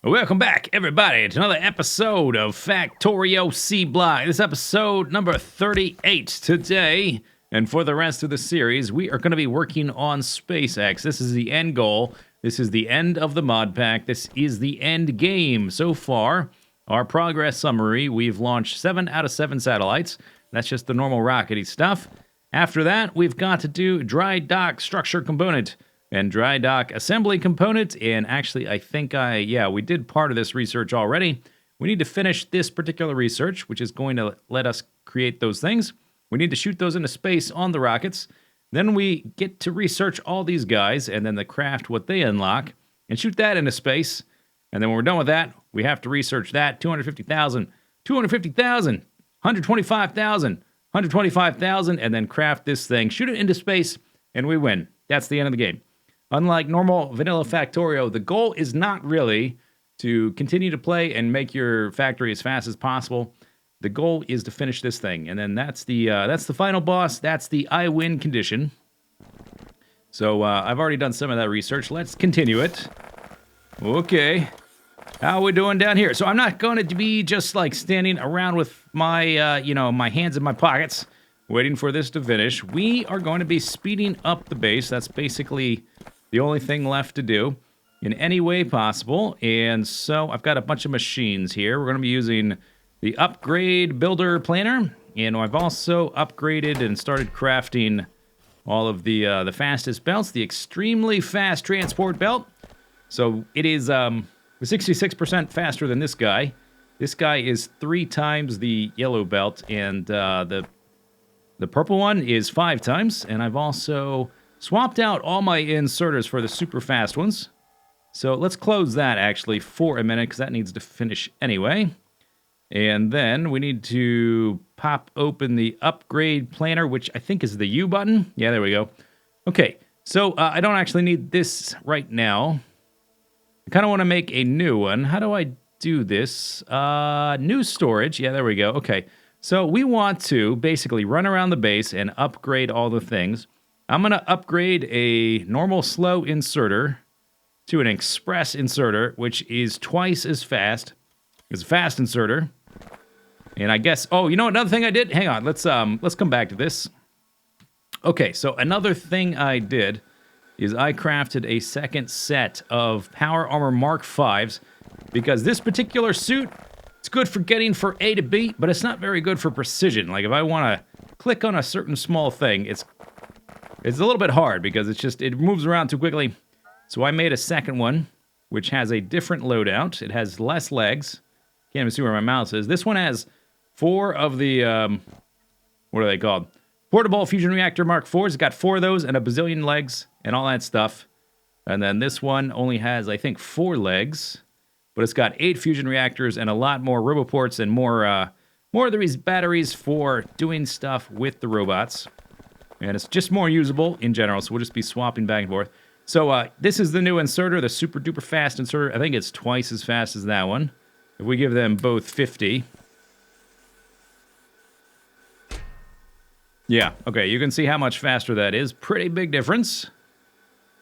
Welcome back, everybody, to another episode of Factorio C Block. This is episode number 38 today. And for the rest of the series, we are going to be working on SpaceX. This is the end goal. This is the end of the Modpack. This is the end game. So far, our progress summary, we've launched 7 out of 7 satellites. That's just the normal rockety stuff. After that, we've got to do dry dock structure component and dry dock assembly component. And actually, I think we did part of this research already. We need to finish this particular research, which is going to let us create those things. We need to shoot those into space on the rockets. Then we get to research all these guys and then the craft what they unlock and shoot that into space. And then when we're done with that, we have to research that 250,000, 250,000, 125,000, 125,000, and then craft this thing, shoot it into space, and we win. That's the end of the game. Unlike normal vanilla Factorio, the goal is not really to continue to play and make your factory as fast as possible. The goal is to finish this thing, and then that's the final boss. That's the I win condition. So I've already done some of that research. Let's continue it. Okay, how are we doing down here? So I'm not going to be just like standing around with my my hands in my pockets, waiting for this to finish. We are going to be speeding up the base. That's basically the only thing left to do in any way possible. And so I've got a bunch of machines here. We're going to be using the upgrade builder planner, and I've also upgraded and started crafting all of the fastest belts, the extremely fast transport belt. So it is 66% faster than this guy. This guy is 3 times the yellow belt, and the purple one is 5 times. And I've also swapped out all my inserters for the super fast ones. So let's close that actually for a minute, because that needs to finish anyway. And then we need to pop open the upgrade planner, which I think is the U button. Yeah, there we go. Okay, so I don't actually need this right now. I kind of want to make a new one. How do I do this? New storage. Yeah, there we go. Okay, so we want to basically run around the base and upgrade all the things. I'm going to upgrade a normal slow inserter to an express inserter, which is twice as fast as a fast inserter. And I guess, oh, you know another thing I did? Hang on, let's come back to this. Okay, so another thing I did is I crafted a second set of Power Armor Mark 5s, because this particular suit, it's good for getting from A to B, but it's not very good for precision. Like if I want to click on a certain small thing, it's a little bit hard because it moves around too quickly. So I made a second one, which has a different loadout. It has less legs. Can't even see where my mouse is. This one has 4 of the, what are they called? Portable Fusion Reactor Mark 4s. It's got 4 of those and a bazillion legs and all that stuff. And then this one only has, I think, 4 legs. But it's got 8 fusion reactors and a lot more roboports and more of these batteries for doing stuff with the robots. And it's just more usable in general, so we'll just be swapping back and forth. So this is the new inserter, the super duper fast inserter. I think it's twice as fast as that one. If we give them both 50. Yeah, okay, you can see how much faster that is. Pretty big difference.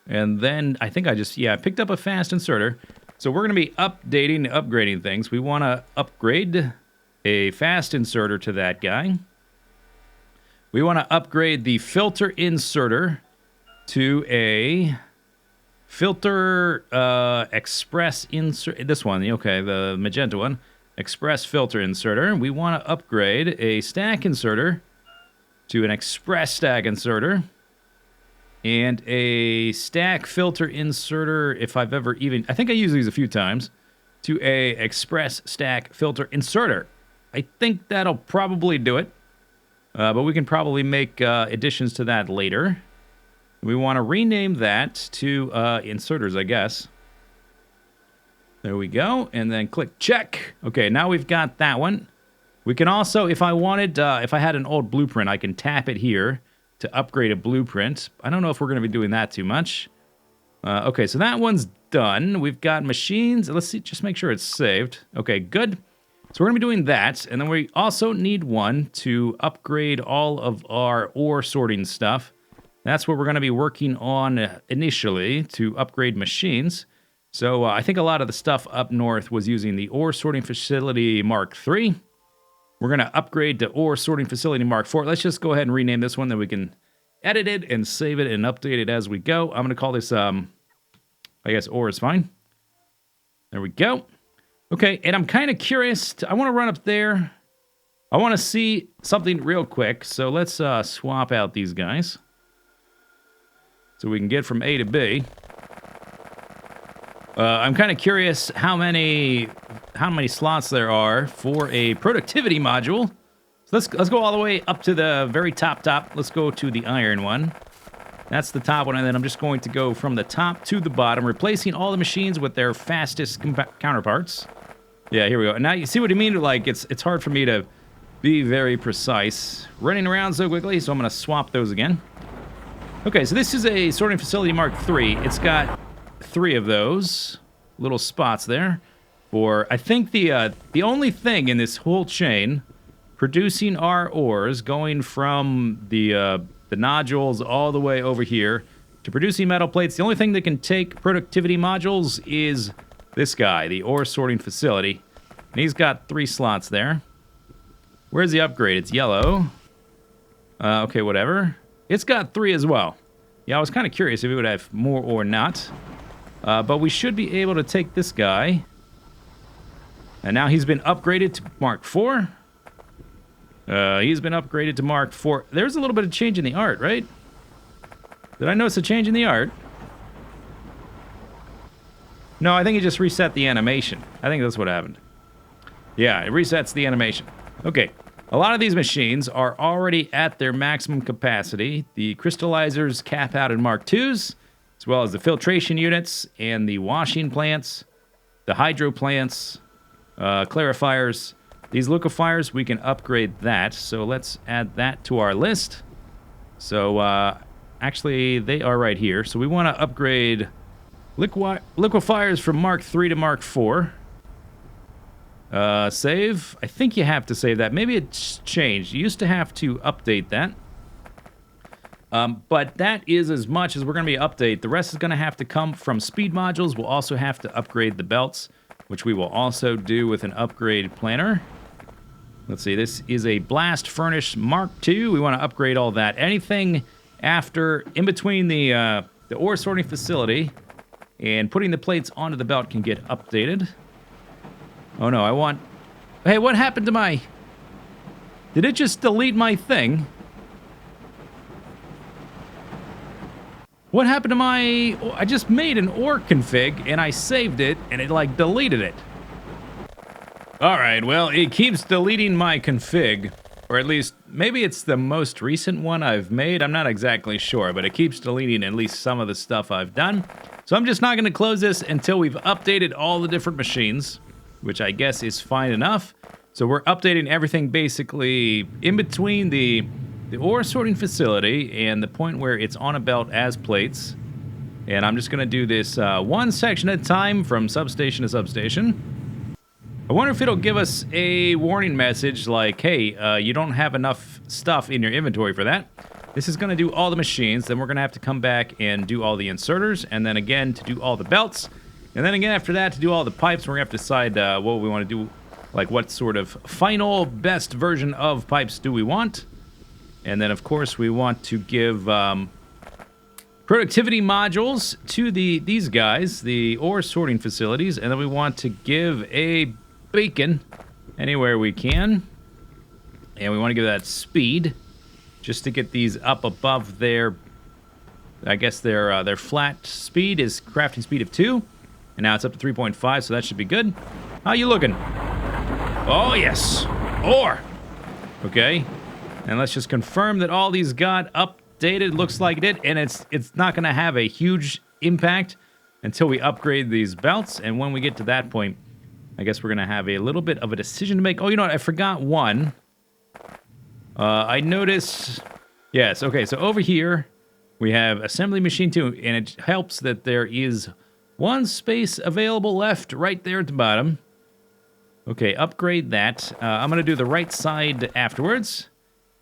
And then I think I picked up a fast inserter. So we're going to be upgrading things. We want to upgrade a fast inserter to that guy. We want to upgrade the filter inserter to a filter express insert. This one, okay, the magenta one. Express filter inserter. We want to upgrade a stack inserter to an express stack inserter. And a stack filter inserter, if I've ever even... I think I used these a few times. To a express stack filter inserter. I think that'll probably do it. But we can probably make additions to that later. We want to rename that to inserters, I guess. There we go. And then click check. Okay, now we've got that one. We can also, if I wanted, if I had an old blueprint, I can tap it here to upgrade a blueprint. I don't know if we're going to be doing that too much. Okay, so that one's done. We've got machines. Let's see, just make sure it's saved. Okay, good. So we're going to be doing that, and then we also need one to upgrade all of our ore sorting stuff. That's what we're going to be working on initially, to upgrade machines. So I think a lot of the stuff up north was using the Ore Sorting Facility Mark III. We're going to upgrade to Ore Sorting Facility Mark IV. Let's just go ahead and rename this one, then we can edit it and save it and update it as we go. I'm going to call this, I guess Ore is fine. There we go. Okay, and I'm kind of curious. I want to run up there. I want to see something real quick. So let's swap out these guys. So we can get from A to B. I'm kind of curious how many slots there are for a productivity module. So let's go all the way up to the very top. Let's go to the iron one. That's the top one, and then I'm just going to go from the top to the bottom, replacing all the machines with their fastest counterparts. Yeah, here we go. Now you see what I mean? Like it's hard for me to be very precise, running around so quickly. So I'm going to swap those again. Okay, so this is a sorting facility Mark III. It's got 3 of those little spots there for, I think, the only thing in this whole chain producing our ores, going from the nodules all the way over here to producing metal plates. The only thing that can take productivity modules is this guy, the ore sorting facility. And he's got 3 slots there. Where's the upgrade? It's yellow. Okay, whatever. It's got 3 as well. Yeah, I was kind of curious if it would have more or not. But we should be able to take this guy. And now he's been upgraded to Mark IV. He's been upgraded to Mark IV. There's a little bit of change in the art, right? Did I notice a change in the art? No, I think it just reset the animation. I think that's what happened. Yeah, it resets the animation. Okay, a lot of these machines are already at their maximum capacity. The crystallizers cap out in Mark IIs, as well as the filtration units and the washing plants, the hydro plants, clarifiers. These liquefiers, we can upgrade that. So let's add that to our list. So actually, they are right here. So we want to upgrade liquefiers from Mark III to Mark IV. Save. I think you have to save that. Maybe it's changed. You used to have to update that. But that is as much as we're going to be update. The rest is going to have to come from speed modules. We'll also have to upgrade the belts, which we will also do with an upgrade planner. Let's see. This is a blast furnace Mark II. We want to upgrade all that. Anything after, in between the ore sorting facility and putting the plates onto the belt can get updated. Oh no, I want... Hey, what happened to my... Did it just delete my thing? What happened to my... I just made an ore config, and I saved it, and it, like, deleted it. Alright, well, it keeps deleting my config. Or at least, maybe it's the most recent one I've made. I'm not exactly sure, but it keeps deleting at least some of the stuff I've done. So I'm just not going to close this until we've updated all the different machines, which I guess is fine enough. So we're updating everything basically in between the ore sorting facility and the point where it's on a belt as plates. And I'm just going to do this one section at a time from substation to substation. I wonder if it'll give us a warning message like, hey, you don't have enough stuff in your inventory for that. This is going to do all the machines. Then we're going to have to come back and do all the inserters. And then again to do all the belts. And then again after that to do all the pipes. We're going to have to decide what we want to do. Like what sort of final best version of pipes do we want. And then of course we want to give productivity modules to these guys. The ore sorting facilities. And then we want to give a beacon anywhere we can. And we want to give that speed. Just to get these up above their, I guess their flat speed is crafting speed of 2. And now it's up to 3.5, so that should be good. How you looking? Oh, yes. Ore. Okay. And let's just confirm that all these got updated. Looks like it did. And it's not going to have a huge impact until we upgrade these belts. And when we get to that point, I guess we're going to have a little bit of a decision to make. Oh, you know what? I forgot one. I noticed... Yes, okay, so over here, we have Assembly Machine 2, and it helps that there is one space available left right there at the bottom. Okay, upgrade that. I'm going to do the right side afterwards.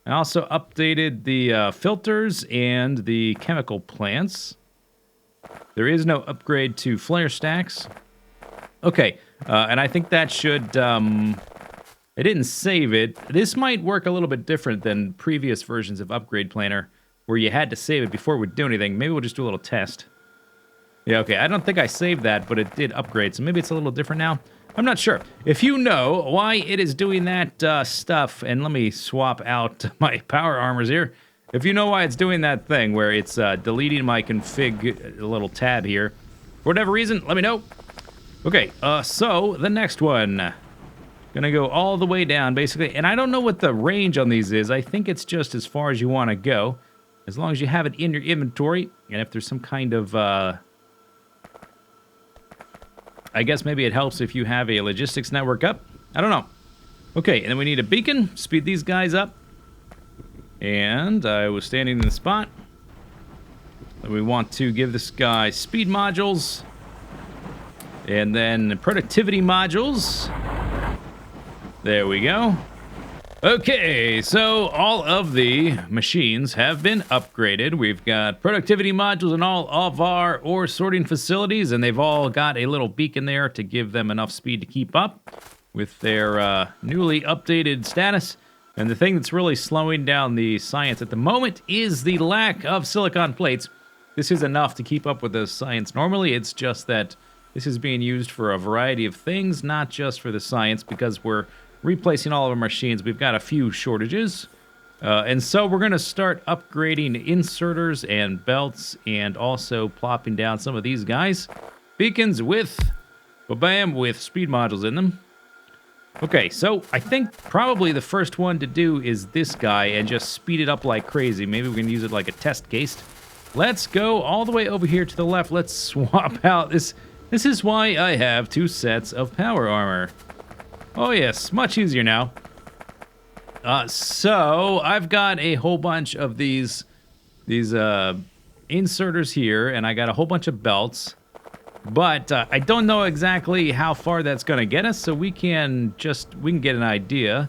I also updated the filters and the chemical plants. There is no upgrade to flare stacks. Okay, and I think that should... I didn't save it. This might work a little bit different than previous versions of Upgrade Planner, where you had to save it before we do anything. Maybe we'll just do a little test. Yeah, okay, I don't think I saved that, but it did upgrade, so maybe it's a little different now. I'm not sure. If you know why it is doing that stuff, and let me swap out my power armors here. If you know why it's doing that thing where it's deleting my config little tab here, for whatever reason, let me know. Okay, so the next one. Gonna go all the way down, basically. And I don't know what the range on these is. I think it's just as far as you want to go. As long as you have it in your inventory. And if there's some kind of... I guess maybe it helps if you have a logistics network up. I don't know. Okay, and then we need a beacon. Speed these guys up. And I was standing in the spot. We want to give this guy speed modules. And then productivity modules. There we go. Okay, so all of the machines have been upgraded. We've got productivity modules in all of our ore sorting facilities, and they've all got a little beacon there to give them enough speed to keep up with their newly updated status. And the thing that's really slowing down the science at the moment is the lack of silicon plates. This is enough to keep up with the science normally. It's just that this is being used for a variety of things, not just for the science, because we're replacing all of our machines. We've got a few shortages. And so we're going to start upgrading inserters and belts and also plopping down some of these guys. Beacons with, ba-bam, with speed modules in them. Okay, so I think probably the first one to do is this guy and just speed it up like crazy. Maybe we can use it like a test case. Let's go all the way over here to the left. Let's swap out this. This is why I have 2 sets of power armor. Oh yes, much easier now. So I've got a whole bunch of these inserters here, and I got a whole bunch of belts. But I don't know exactly how far that's going to get us, so we can get an idea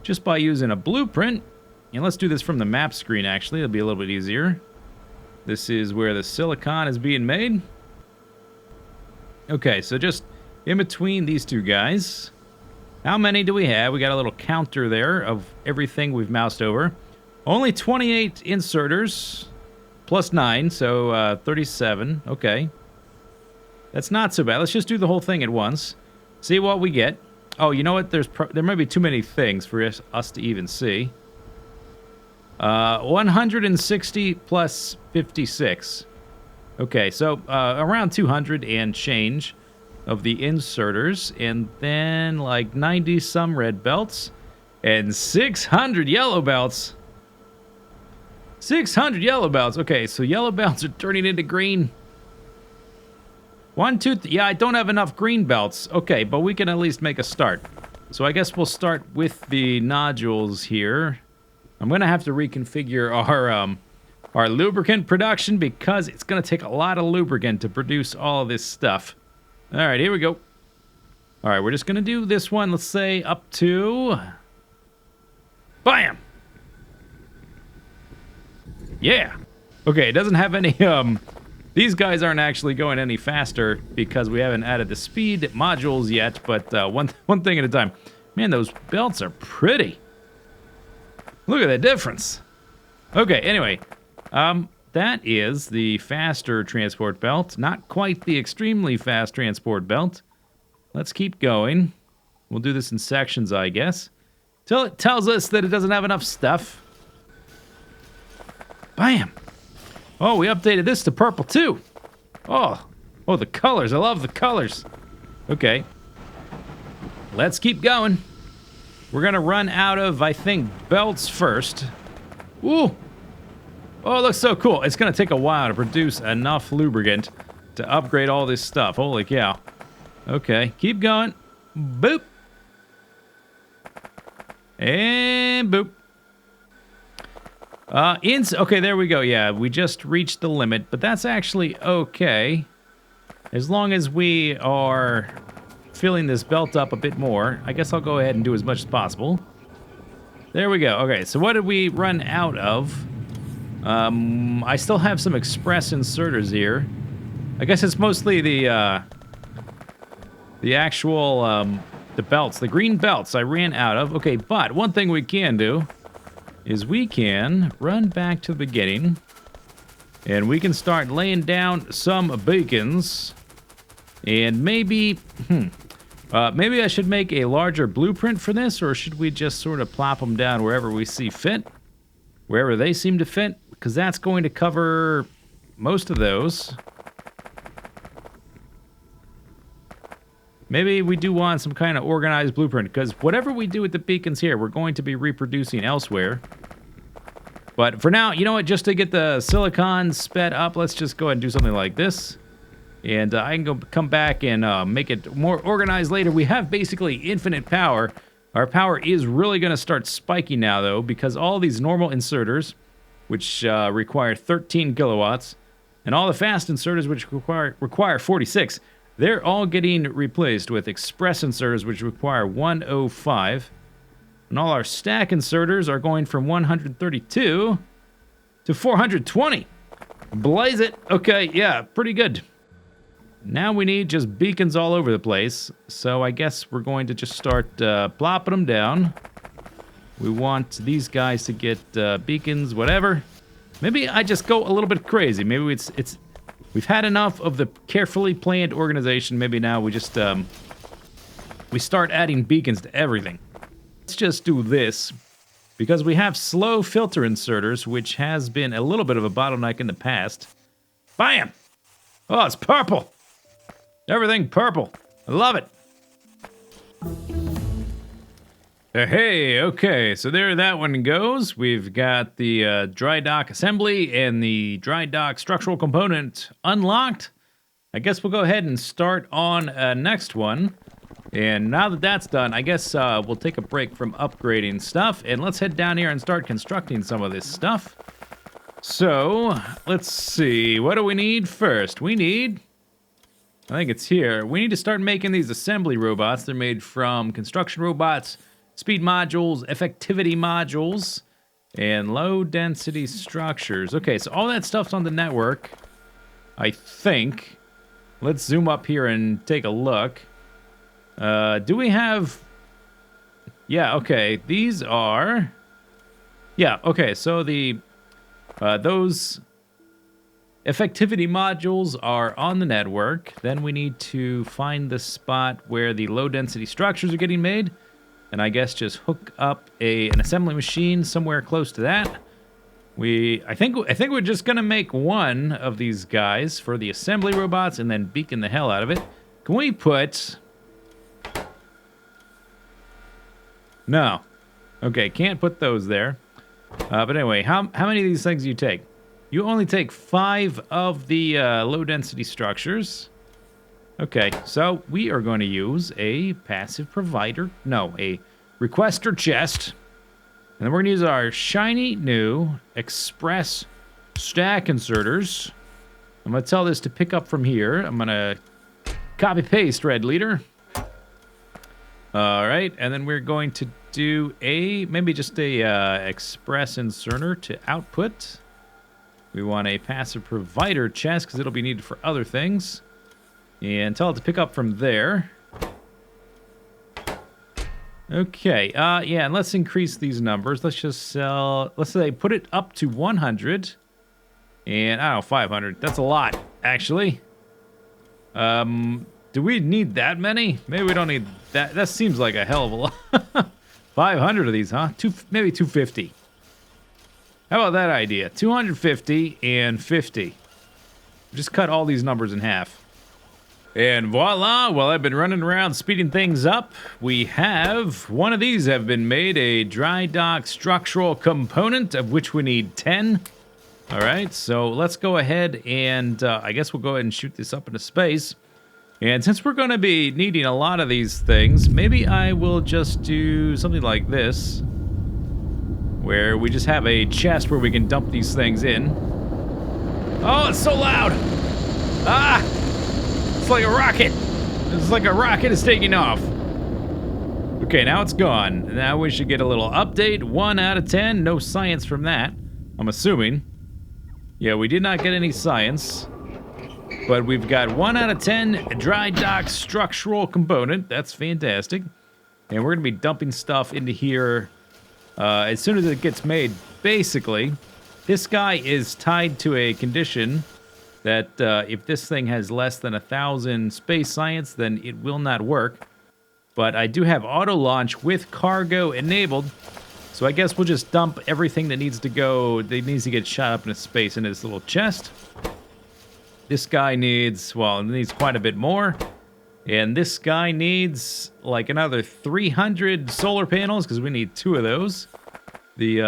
just by using a blueprint. And let's do this from the map screen, actually. It'll be a little bit easier. This is where the silicon is being made. Okay, so just in between these two guys. How many do we have? We got a little counter there of everything we've moused over. Only 28 inserters, plus 9, so 37. Okay. That's not so bad. Let's just do the whole thing at once. See what we get. Oh, you know what? There might be too many things for us to even see. 160 plus 56. Okay, so around 200 and change of the inserters, and then like 90 some red belts, and 600 yellow belts. 600 yellow belts. Okay, so yellow belts are turning into green. 1, 2, yeah, I don't have enough green belts. Okay, but we can at least make a start. So I guess we'll start with the nodules here. I'm gonna have to reconfigure our lubricant production because it's gonna take a lot of lubricant to produce all of this stuff. All right, here we go. All right, we're just gonna do this one. Let's say up to, bam. Yeah. Okay, it doesn't have any these guys aren't actually going any faster because we haven't added the speed modules yet, but one thing at a time. Man, those belts are pretty. Look at the difference. Okay, anyway, that is the faster transport belt. Not quite the extremely fast transport belt. Let's keep going. We'll do this in sections, I guess. Till it tells us that it doesn't have enough stuff. Bam! Oh, we updated this to purple too. Oh, the colors. I love the colors. Okay. Let's keep going. We're gonna run out of, I think, belts first. Ooh. Oh, it looks so cool. It's gonna take a while to produce enough lubricant to upgrade all this stuff. Holy cow. Okay, keep going. Boop. And boop. Okay, there we go. Yeah, we just reached the limit, but that's actually okay. As long as we are filling this belt up a bit more, I guess I'll go ahead and do as much as possible. There we go. Okay, so what did we run out of? I still have some express inserters here. I guess it's mostly the actual, the belts, the green belts I ran out of. Okay, but one thing we can do is we can run back to the beginning, and we can start laying down some beacons, and maybe, maybe I should make a larger blueprint for this, or should we just sort of plop them down wherever we see fit, wherever they seem to fit, because that's going to cover most of those. Maybe we do want some kind of organized blueprint, because whatever we do with the beacons here, we're going to be reproducing elsewhere. But for now, you know what, just to get the silicon sped up, let's just go ahead and do something like this. And I can come back and make it more organized later. We have basically infinite power. Our power is really going to start spiking now, though, because all these normal inserters, which require 13 kilowatts, and all the fast inserters, which require 46, they're all getting replaced with express inserters, which require 105. And all our stack inserters are going from 132 to 420. Blaze it. Okay, yeah, pretty good. Now we need just beacons all over the place. So I guess we're going to just start plopping them down. We want these guys to get beacons, whatever. Maybe I just go a little bit crazy. Maybe it's we've had enough of the carefully planned organization. Maybe now we just we start adding beacons to everything. Let's just do this, because we have slow filter inserters, which has been a little bit of a bottleneck in the past. Bam! Oh, it's purple! Everything purple. I love it. Hey, okay, so there that one goes. We've got the dry dock assembly and the dry dock structural component unlocked. I guess we'll go ahead and start on next one. And now that that's done, I guess we'll take a break from upgrading stuff, and let's head down here and start constructing some of this stuff. So, let's see, what do we need first? We need, I think it's here, we need to start making these assembly robots. They're made from construction robots, speed modules, effectivity modules, and low density structures. Okay, so all that stuff's on the network, I think. Let's zoom up here and take a look. Do we have... Yeah, okay, these are... Yeah, okay, so the... those effectivity modules are on the network. Then we need to find the spot where the low-density structures are getting made. And I guess just hook up an assembly machine somewhere close to that. I think we're just gonna make one of these guys for the assembly robots and then beacon the hell out of it. Can we put... No. Okay, can't put those there. But anyway, how many of these things do you take? You only take 5 of the low-density structures. Okay, so we are going to use a passive provider. No, a requester chest. And then we're going to use our shiny new express stack inserters. I'm going to tell this to pick up from here. I'm going to copy-paste, Red Leader. All right, and then we're going to do maybe just a express inserter to output. We want a passive provider chest because it'll be needed for other things. And tell it to pick up from there. Okay, yeah, and let's increase these numbers. Let's just let's say put it up to 100. And, I don't know, 500. That's a lot, actually. Do we need that many? Maybe we don't need that. That seems like a hell of a lot. 500 of these, huh? Maybe 250. How about that idea? 250 and 50. Just cut all these numbers in half. And voila, while I've been running around speeding things up, we have one of these have been made, a dry dock structural component, of which we need 10. All right, so let's go ahead and I guess we'll go ahead and shoot this up into space. And since we're going to be needing a lot of these things, maybe I will just do something like this, where we just have a chest where we can dump these things in. Oh, it's so loud! Ah! It's like a rocket! It's like a rocket is taking off. Okay, now it's gone. Now we should get a little update. 1 out of 10. No science from that, I'm assuming. Yeah, we did not get any science. But we've got 1 out of 10 dry dock structural component. That's fantastic. And we're going to be dumping stuff into here as soon as it gets made. Basically, this guy is tied to a condition that if this thing has less than 1,000 space science, then it will not work. But I do have auto launch with cargo enabled. So I guess we'll just dump everything that needs to go, that needs to get shot up into space into this little chest. This guy needs, well, it needs quite a bit more. And this guy needs like another 300 solar panels because we need 2 of those. The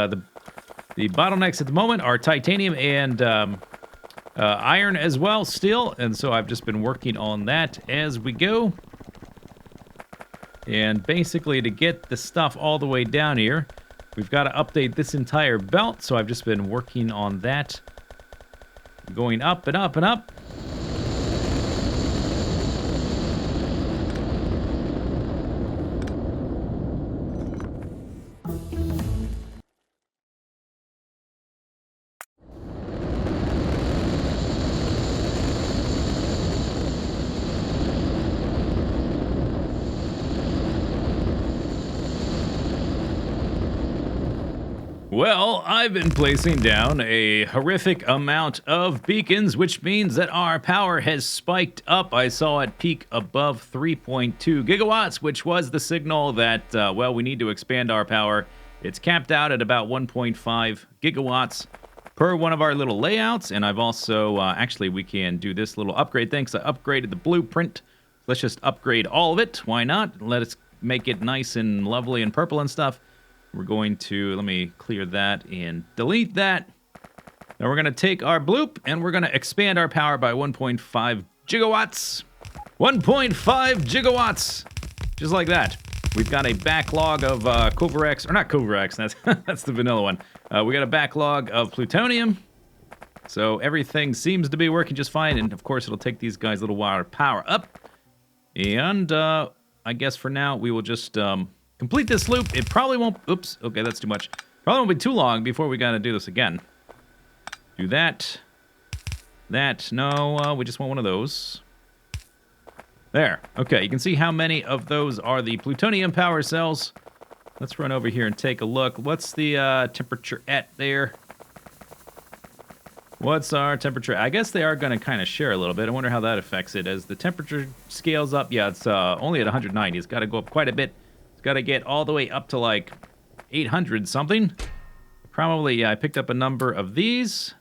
bottlenecks at the moment are titanium and iron as well, steel. And so I've just been working on that as we go. And basically to get the stuff all the way down here, we've got to update this entire belt. So I've just been working on that. Going up and up and up. Well, I've been placing down a horrific amount of beacons, which means that our power has spiked up. I saw it peak above 3.2 gigawatts, which was the signal that, well, we need to expand our power. It's capped out at about 1.5 gigawatts per one of our little layouts. And I've also, actually, we can do this little upgrade thing, because I upgraded the blueprint. Let's just upgrade all of it. Why not? Let us make it nice and lovely and purple and stuff. We're going to, let me clear that and delete that. Now we're going to take our bloop and we're going to expand our power by 1.5 gigawatts. 1.5 gigawatts! Just like that. We've got a backlog of Covarex, or not Covarex, that's the vanilla one. We got a backlog of plutonium. So everything seems to be working just fine. And of course it'll take these guys a little while to power up. And I guess for now we will just... complete this loop. It probably won't... Oops. Okay, that's too much. Probably won't be too long before we gotta do this again. Do that. That. No, we just want one of those. There. Okay, you can see how many of those are the plutonium power cells. Let's run over here and take a look. What's the temperature at there? What's our temperature? I guess they are going to kind of share a little bit. I wonder how that affects it. As the temperature scales up, yeah, it's only at 190. It's got to go up quite a bit. It's got to get all the way up to like 800 something. Probably, yeah, I picked up a number of these.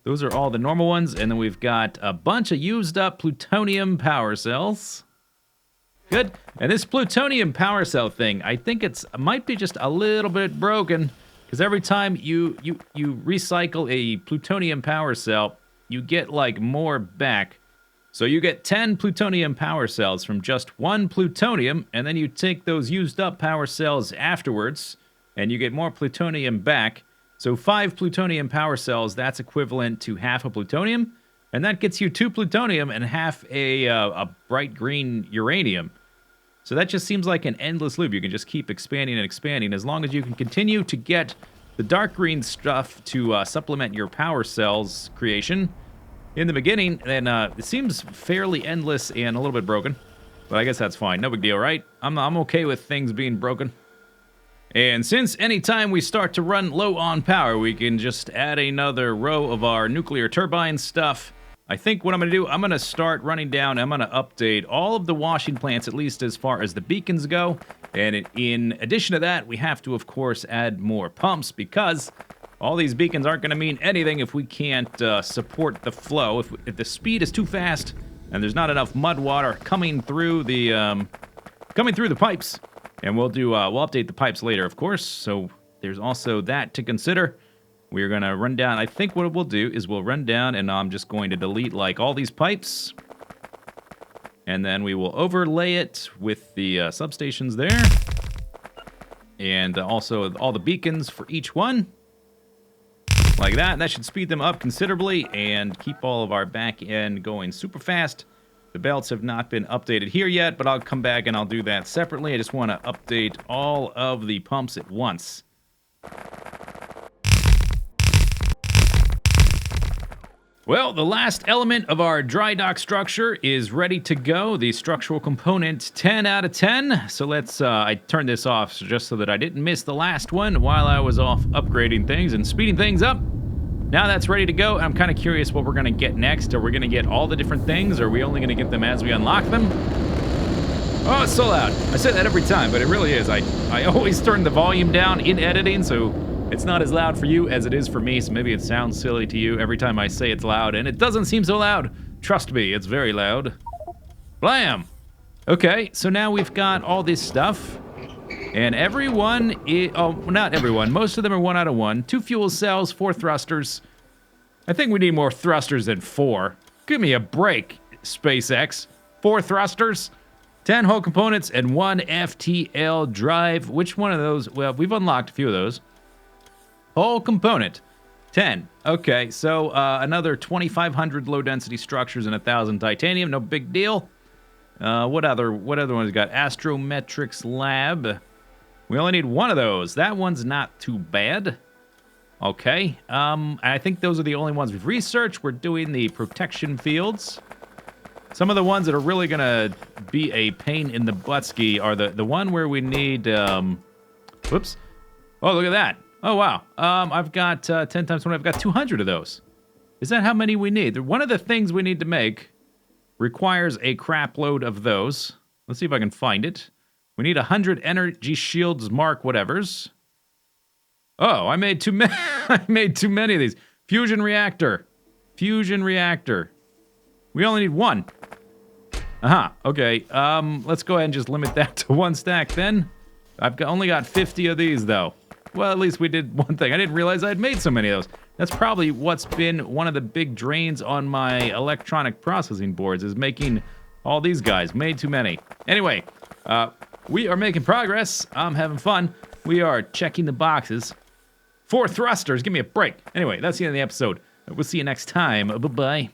Those are all the normal ones. And then we've got a bunch of used up plutonium power cells. Good. And this plutonium power cell thing, I think it might be just a little bit broken. Because every time you recycle a plutonium power cell, you get like more back. So you get 10 plutonium power cells from just one plutonium, and then you take those used up power cells afterwards, and you get more plutonium back. So 5 plutonium power cells, that's equivalent to half a plutonium, and that gets you 2 plutonium and half a bright green uranium. So that just seems like an endless loop. You can just keep expanding and expanding as long as you can continue to get the dark green stuff to supplement your power cells creation in the beginning. Then it seems fairly endless and a little bit broken, but I guess that's fine. No big deal, right? I'm okay with things being broken. And since anytime we start to run low on power, we can just add another row of our nuclear turbine stuff. I think what I'm going to do, I'm going to start running down, I'm going to update all of the washing plants, at least as far as the beacons go. And in addition to that, we have to, of course, add more pumps, because all these beacons aren't going to mean anything if we can't support the flow. If the speed is too fast and there's not enough mud water coming through the pipes. And we'll update the pipes later, of course. So there's also that to consider. We're going to run down. I think what we'll do is we'll run down, and I'm just going to delete like all these pipes. And then we will overlay it with the substations there. And also all the beacons for each one. Like that. That should speed them up considerably and keep all of our back end going super fast. The belts have not been updated here yet, but I'll come back and I'll do that separately. I just want to update all of the pumps at once. Well, the last element of our dry dock structure is ready to go. The structural component, 10 out of 10. So let's, I turned this off just so that I didn't miss the last one while I was off upgrading things and speeding things up. Now that's ready to go. I'm kind of curious what we're going to get next. Are we going to get all the different things? Or are we only going to get them as we unlock them? Oh, it's so loud. I say that every time, but it really is. I always turn the volume down in editing, so it's not as loud for you as it is for me, so maybe it sounds silly to you every time I say it's loud, and it doesn't seem so loud. Trust me, it's very loud. Blam! Okay, so now we've got all this stuff, and everyone is... Oh, not everyone. Most of them are 1 out of 1. 2 fuel cells, 4 thrusters. I think we need more thrusters than 4. Give me a break, SpaceX. 4 thrusters, 10 hull components, and 1 FTL drive. Which one of those? Well, we've unlocked a few of those. Hull component, 10. Okay, so another 2,500 low-density structures and 1,000 titanium. No big deal. What other ones got? Astrometrics Lab. We only need 1 of those. That one's not too bad. Okay. I think those are the only ones we've researched. We're doing the protection fields. Some of the ones that are really gonna be a pain in the buttski are the one where we need. Whoops. Oh, look at that. Oh, wow. I've got 10 times 20. I've got 200 of those. Is that how many we need? One of the things we need to make requires a crap load of those. Let's see if I can find it. We need 100 energy shields, mark whatevers. Oh, I made too many. I made too many of these. Fusion reactor. Fusion reactor. We only need 1. Okay. Let's go ahead and just limit that to 1 stack then. I've only got 50 of these, though. Well, at least we did one thing. I didn't realize I'd made so many of those. That's probably what's been one of the big drains on my electronic processing boards, is making all these guys. Made too many. Anyway, we are making progress. I'm having fun. We are checking the boxes. 4 thrusters. Give me a break. Anyway, that's the end of the episode. We'll see you next time. Bye-bye.